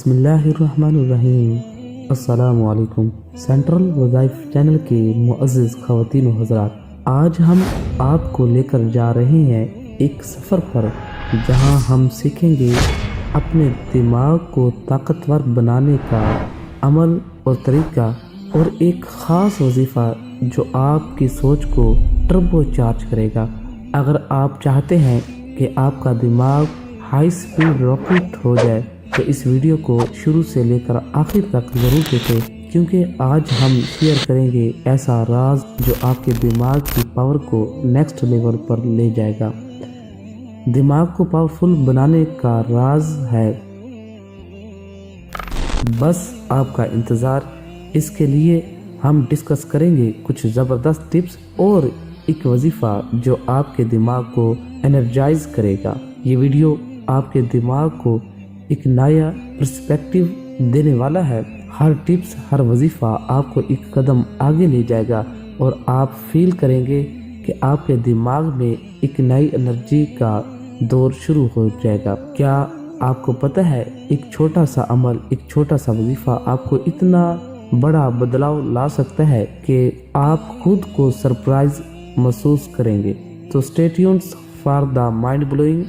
بسم اللہ الرحمن الرحیم۔ السلام علیکم۔ سینٹرل وظائف چینل کے معزز خواتین و حضرات، آج ہم آپ کو لے کر جا رہے ہیں ایک سفر پر، جہاں ہم سیکھیں گے اپنے دماغ کو طاقتور بنانے کا عمل اور طریقہ، اور ایک خاص وظیفہ جو آپ کی سوچ کو ٹربو چارج کرے گا۔ اگر آپ چاہتے ہیں کہ آپ کا دماغ ہائی سپیڈ راکٹ ہو جائے تو اس ویڈیو کو شروع سے لے کر آخر تک ضرور دیکھیں، کیونکہ آج ہم شیئر کریں گے ایسا راز جو آپ کے دماغ کی پاور کو نیکسٹ لیول پر لے جائے گا۔ دماغ کو پاورفل بنانے کا راز ہے بس آپ کا انتظار۔ اس کے لیے ہم ڈسکس کریں گے کچھ زبردست ٹپس اور ایک وظیفہ جو آپ کے دماغ کو انرجائز کرے گا۔ یہ ویڈیو آپ کے دماغ کو ایک نیا پرسپیکٹیو دینے والا ہے۔ ہر ٹپس، ہر وظیفہ آپ کو ایک قدم آگے لے جائے گا، اور آپ فیل کریں گے کہ آپ کے دماغ میں ایک نئی انرجی کا دور شروع ہو جائے گا۔ کیا آپ کو پتہ ہے، ایک چھوٹا سا عمل، ایک چھوٹا سا وظیفہ آپ کو اتنا بڑا بدلاؤ لا سکتا ہے کہ آپ خود کو سرپرائز محسوس کریں گے۔ تو stay tuned for the mind blowing.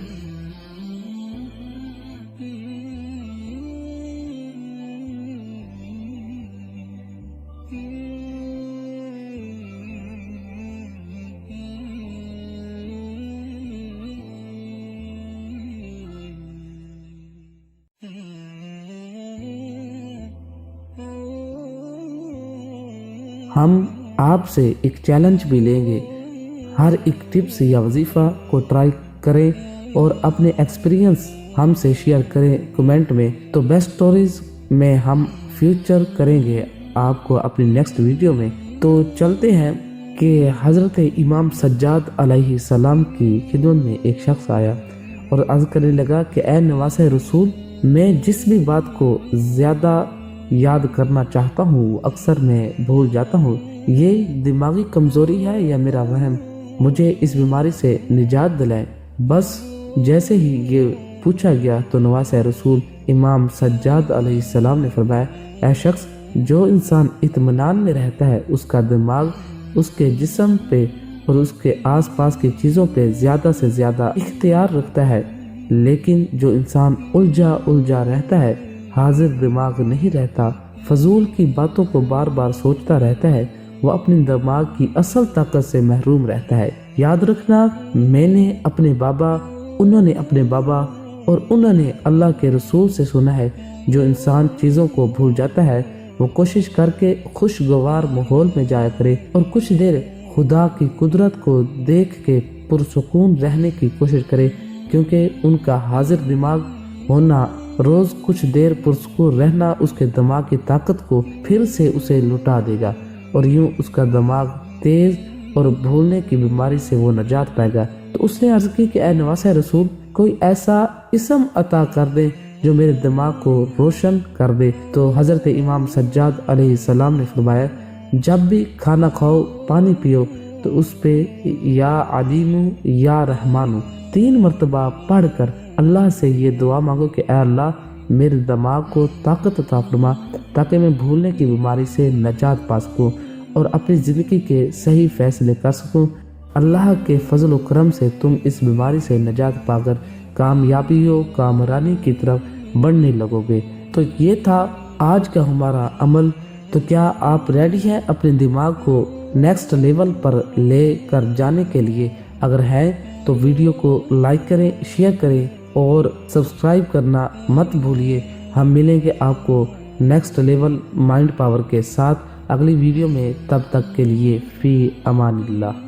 ہم آپ سے ایک چیلنج بھی لیں گے، ہر ایک ٹپس یا وظیفہ کو ٹرائی کریں اور اپنے ایکسپیرینس ہم سے شیئر کریں کمنٹ میں۔ تو بیسٹ سٹوریز میں ہم فیوچر کریں گے آپ کو اپنی نیکسٹ ویڈیو میں۔ تو چلتے ہیں کہ حضرت امام سجاد علیہ السلام کی خدمت میں ایک شخص آیا اور عرض کرنے لگا کہ اے نواسہ رسول، میں جس بھی بات کو زیادہ یاد کرنا چاہتا ہوں وہ اکثر میں بھول جاتا ہوں، یہ دماغی کمزوری ہے یا میرا وہم؟ مجھے اس بیماری سے نجات دلائیں۔ بس جیسے ہی یہ پوچھا گیا تو نواسہ رسول امام سجاد علیہ السلام نے فرمایا، اے شخص، جو انسان اطمینان میں رہتا ہے اس کا دماغ اس کے جسم پہ اور اس کے آس پاس کی چیزوں پہ زیادہ سے زیادہ اختیار رکھتا ہے، لیکن جو انسان الجھا رہتا ہے، حاضر دماغ نہیں رہتا، فضول کی باتوں کو بار بار سوچتا رہتا ہے، وہ اپنے دماغ کی اصل طاقت سے محروم رہتا ہے۔ یاد رکھنا، میں نے اپنے بابا، انہوں نے اپنے بابا اور انہوں نے اللہ کے رسول سے سنا ہے، جو انسان چیزوں کو بھول جاتا ہے وہ کوشش کر کے خوشگوار ماحول میں جایا کرے اور کچھ دیر خدا کی قدرت کو دیکھ کے پرسکون رہنے کی کوشش کرے، کیونکہ ان کا حاضر دماغ ہونا، روز کچھ دیر پرسکون رہنا اس کے دماغ کی طاقت کو پھر سے اسے لٹا دے گا، اور یوں اس کا دماغ تیز اور بھولنے کی بیماری سے وہ نجات پائے گا۔ تو اس نے عرض کی کہ اے نواسہ رسول، کوئی ایسا اسم عطا کر دے جو میرے دماغ کو روشن کر دے۔ تو حضرت امام سجاد علیہ السلام نے فرمایا، جب بھی کھانا کھاؤ، پانی پیو تو اس پہ یا علیم یا رحمان 3 مرتبہ پڑھ کر اللہ سے یہ دعا مانگو کہ اے اللہ، میرے دماغ کو طاقت عطا فرما تاکہ میں بھولنے کی بیماری سے نجات پا سکوں اور اپنی زندگی کے صحیح فیصلے کر سکوں۔ اللہ کے فضل و کرم سے تم اس بیماری سے نجات پا کر کامیابی و کامرانی کی طرف بڑھنے لگو گے۔ تو یہ تھا آج کا ہمارا عمل۔ تو کیا آپ ریڈی ہیں اپنے دماغ کو نیکسٹ لیول پر لے کر جانے کے لیے؟ اگر ہیں تو ویڈیو کو لائک کریں، شیئر کریں اور سبسکرائب کرنا مت بھولیے۔ ہم ملیں گے آپ کو نیکسٹ لیول مائنڈ پاور کے ساتھ اگلی ویڈیو میں، تب تک کے لیے فی امان اللہ۔